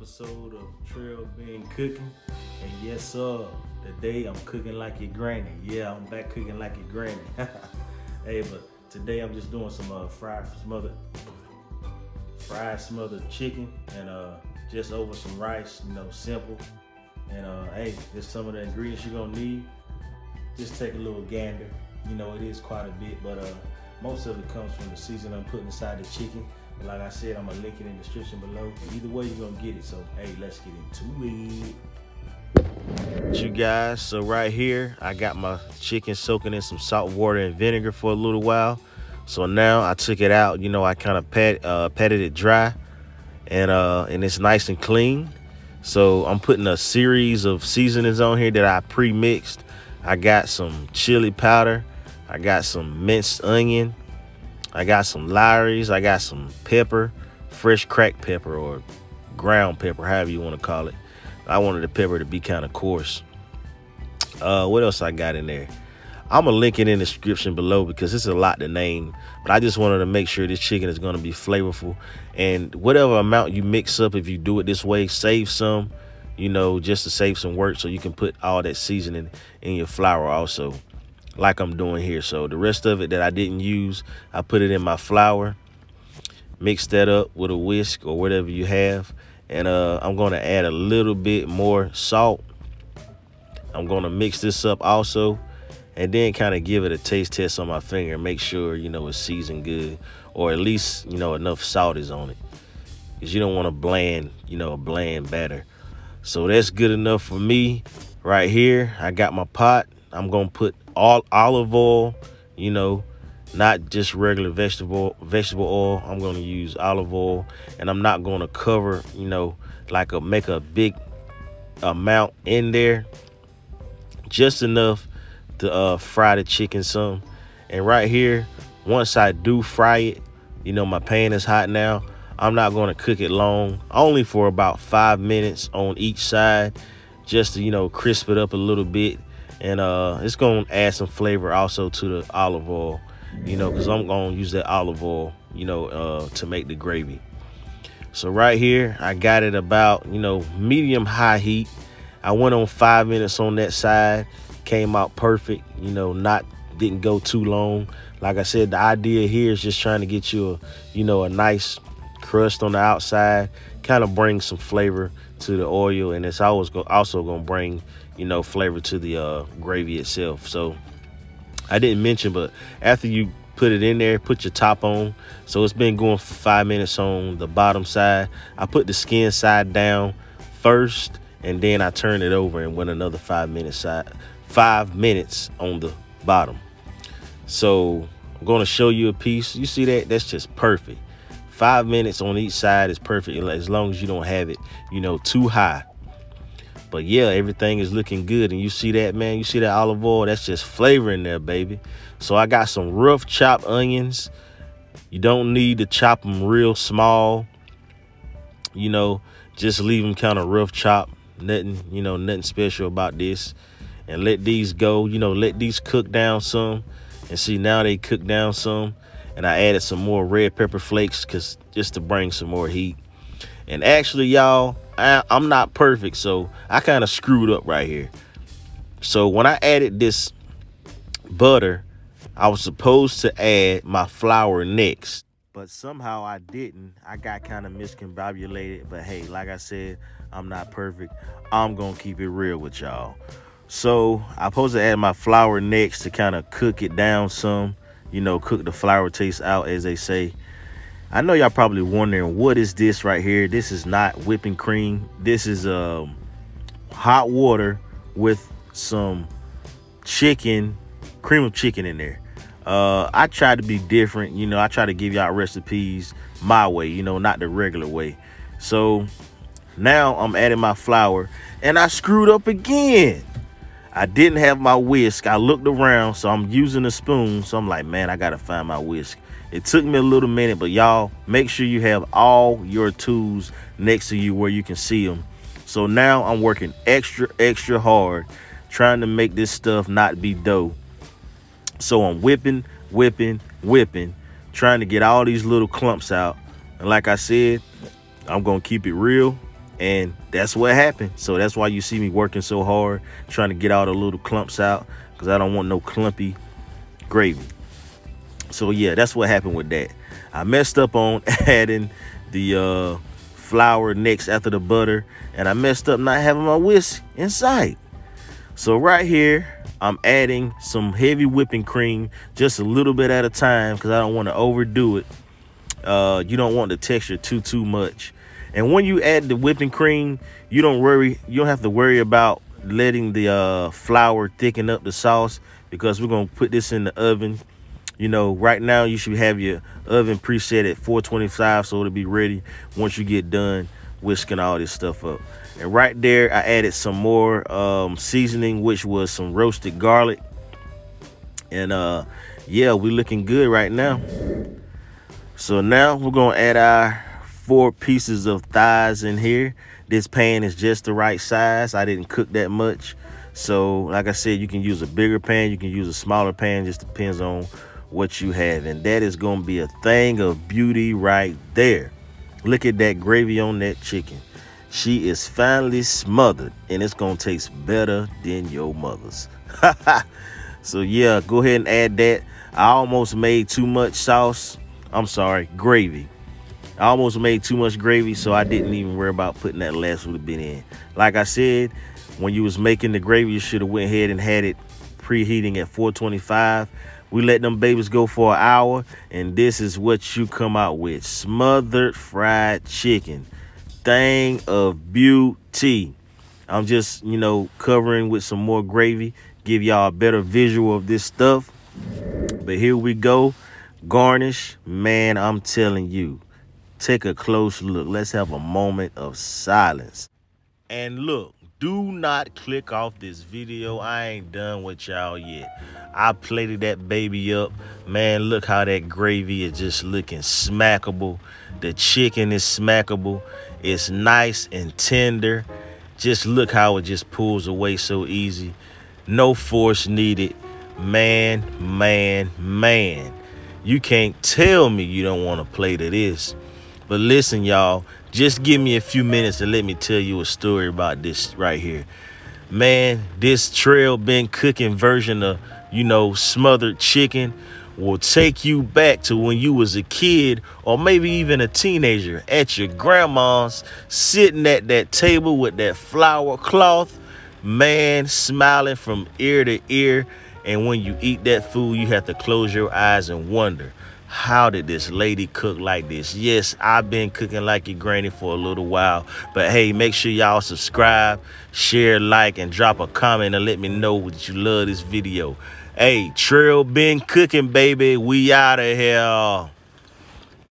episode of Trell being cooking. And yes, sir, today I'm cooking like your granny. Yeah, I'm back cooking like your granny. Hey, but today I'm just doing some fried smothered chicken and just over some rice, simple. And hey, there's some of the ingredients you're gonna need. Just take a little gander. It is quite a bit, but most of it comes from the seasoning I'm putting inside the chicken. And like I said, I'm gonna link it in the description below. Either way, you're gonna get it. So hey, let's get into it. You guys, so right here, I got my chicken soaking in some salt water and vinegar for a little while. So now I took it out. I kind of patted it dry, and it's nice and clean. So I'm putting a series of seasonings on here that I pre-mixed. I got some chili powder. I got some minced onion. I got some lawrys. I got some pepper, fresh cracked pepper or ground pepper, however you want to call it. I wanted the pepper to be kind of coarse. What else I got in there? I'm going to link it in the description below because it's a lot to name. But I just wanted to make sure this chicken is going to be flavorful. And whatever amount you mix up, if you do it this way, save some, just to save some work so you can put all that seasoning in your flour also, like I'm doing here. So the rest of it that I didn't use, I put it in my flour, mix that up with a whisk or whatever you have. And I'm going to add a little bit more salt. I'm going to mix this up also, and then kind of give it a taste test on my finger and make sure, it's seasoned good, or at least, enough salt is on it, because you don't want a bland batter. So that's good enough for me. Right here, I got my pot. I'm going to put all olive oil, not just regular vegetable oil. I'm going to use olive oil, and I'm not going to cover, make a big amount in there, just enough to fry the chicken some. And right here, once I do fry it, my pan is hot now. I'm not going to cook it long, only for about 5 minutes on each side, just to crisp it up a little bit. And it's going to add some flavor also to the olive oil, because I'm going to use that olive oil, to make the gravy. So right here, I got it about, medium high heat. I went on 5 minutes on that side, came out perfect, didn't go too long. Like I said, the idea here is just trying to get you a nice crust on the outside, kind of bring some flavor to the oil, and it's also going to bring, flavor to the gravy itself. So I didn't mention, but after you put it in there, put your top on. So it's been going for 5 minutes on the bottom side. I put the skin side down first, and then I turned it over and went another 5 minutes on the bottom. So I'm going to show you a piece. You see that? That's just perfect. 5 minutes on each side is perfect, as long as you don't have it, too high. But yeah, everything is looking good. And you see that, man? You see that olive oil? That's just flavor in there, baby. So I got some rough chopped onions. You don't need to chop them real small. Just leave them kind of rough chopped. Nothing special about this. And let these go, let these cook down some. And see, now they cook down some. And I added some more red pepper flakes just to bring some more heat. And actually, y'all, I'm not perfect, so I kind of screwed up right here. So when I added this butter, I was supposed to add my flour next, but somehow I didn't. I got kind of miscombobulated. But hey, like I said, I'm not perfect. I'm gonna keep it real with y'all. So I'm supposed to add my flour next to kind of cook it down some, cook the flour taste out, as they say. I know y'all probably wondering, what is this right here? This is not whipping cream. This is hot water with some cream of chicken in there. I try to be different. I try to give y'all recipes my way, not the regular way. So now I'm adding my flour, and I screwed up again. I didn't have my whisk. I looked around, so I'm using a spoon. So I'm like, man, I got to find my whisk. It took me a little minute, but y'all, make sure you have all your tools next to you where you can see them. So now I'm working extra hard, trying to make this stuff not be dough. So I'm whipping, trying to get all these little clumps out. And like I said, I'm going to keep it real And that's what happened. So that's why you see me working so hard, trying to get all the little clumps out, because I don't want no clumpy gravy. So yeah, that's what happened with that. I messed up on adding the flour next after the butter, and I messed up not having my whisk inside. So right here, I'm adding some heavy whipping cream, just a little bit at a time, because I don't want to overdo it. You don't want the texture too much. And when you add the whipping cream, you don't have to worry about letting the flour thicken up the sauce, because we're gonna put this in the oven. You know, right now you should have your oven preset at 425, so it'll be ready once you get done whisking all this stuff up. And right there, I added some more seasoning, which was some roasted garlic. And yeah, we're looking good right now. So now we're gonna add our 4 pieces of thighs in here. This pan is just the right size. I didn't cook that much. So like I said, you can use a bigger pan, you can use a smaller pan, just depends on what you have. And that is gonna be a thing of beauty right there. Look at that gravy on that chicken. She is finally smothered, and it's gonna taste better than your mother's. So yeah, go ahead and add that. I almost made too much sauce. I'm sorry, gravy. I almost made too much gravy, so I didn't even worry about putting that last little bit in. Like I said, when you was making the gravy, you should have went ahead and had it preheating at 425. We let them babies go for an hour, and this is what you come out with. Smothered fried chicken. Thing of beauty. I'm just, you know, covering with some more gravy, give y'all a better visual of this stuff. But here we go. Garnish. Man, I'm telling you, take a close look. Let's have a moment of silence. And look, do not click off this video. I ain't done with y'all yet. I plated that baby up. Man, look how that gravy is just looking smackable. The chicken is smackable. It's nice and tender. Just look how it just pulls away so easy. No force needed. Man. You can't tell me you don't want a plate of this. But listen, y'all, just give me a few minutes and let me tell you a story about this right here. Man, this Trell been cooking version of, you know, smothered chicken will take you back to when you was a kid, or maybe even a teenager, at your grandma's, sitting at that table with that flour cloth, man, smiling from ear to ear. And when you eat that food, you have to close your eyes and wonder, how did this lady cook like this? Yes, I've been cooking like your granny for a little while. But hey, make sure y'all subscribe, share, like, and drop a comment and let me know that you love this video. Hey, Trell been cooking, baby. We out of here.